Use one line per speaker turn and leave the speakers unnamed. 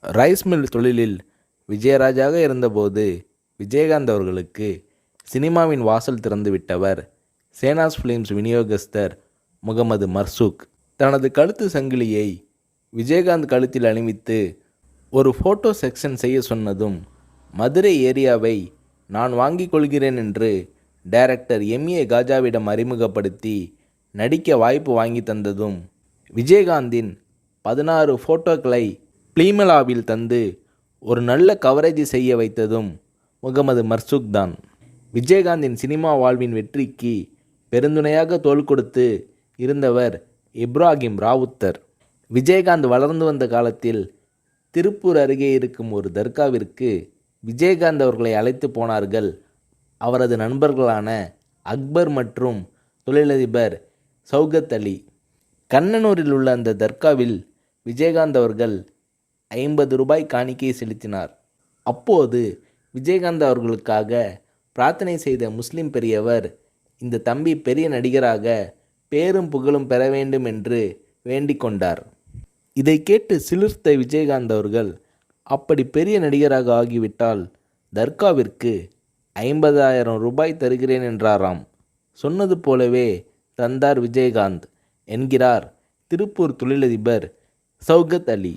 Rice mill தொழிலில் விஜயராஜாக இருந்தபோது விஜயகாந்த் அவர்களுக்கு சினிமாவின் வாசல் திறந்து விட்டவர் சேனாஸ் ஃபிலிம்ஸ் விநியோகஸ்தர் முகமது மர்சூக். தனது கழுத்து சங்கிலியை விஜயகாந்த் கழுத்தில் அணிவித்து ஒரு ஃபோட்டோ செக்ஷன் செய்ய சொன்னதும் மதுரை ஏரியாவை நான் வாங்கிக் கொள்கிறேன் என்று டைரக்டர் எம்.ஏ. காஜாவிடம் அறிமுகப்படுத்தி நடிக்க வாய்ப்பு வாங்கி தந்ததும் விஜயகாந்தின் 16 ஃபோட்டோக்களை ப்ளீமலாவில் தந்து ஒரு நல்ல கவரேஜ் செய்ய வைத்ததும் முகமது மர்சூக் தான். விஜயகாந்தின் சினிமா வாழ்வின் வெற்றிக்கு பெருந்துணையாக தோள் கொடுத்து இருந்தவர் இப்ராஹிம் ராவுத்தர். விஜயகாந்த் வளர்ந்து வந்த காலத்தில் திருப்பூர் அருகே இருக்கும் ஒரு தர்காவிற்கு விஜயகாந்த் அவர்களை அழைத்து போனார்கள் அவரது நண்பர்களான அக்பர் மற்றும் தொழிலதிபர் சௌகத் அலி. கண்ணனூரில் உள்ள அந்த தர்காவில் விஜயகாந்த் அவர்கள் 50 ரூபாய் காணிக்கை செலுத்தினார். அப்போது விஜயகாந்த் அவர்களுக்காக பிரார்த்தனை செய்த முஸ்லிம் பெரியவர், இந்த தம்பி பெரிய நடிகராக பேரும் புகழும் பெற வேண்டும் என்று வேண்டிக் கொண்டார். இதை கேட்டு சிலிர்த்த விஜயகாந்த் அவர்கள், அப்படி பெரிய நடிகராக ஆகிவிட்டால் தர்காவிற்கு 50,000 ரூபாய் தருகிறேன் என்றாராம். சொன்னது போலவே தந்தார் விஜயகாந்த் என்கிறார் திருப்பூர் தொழிலதிபர் சௌகத் அலி.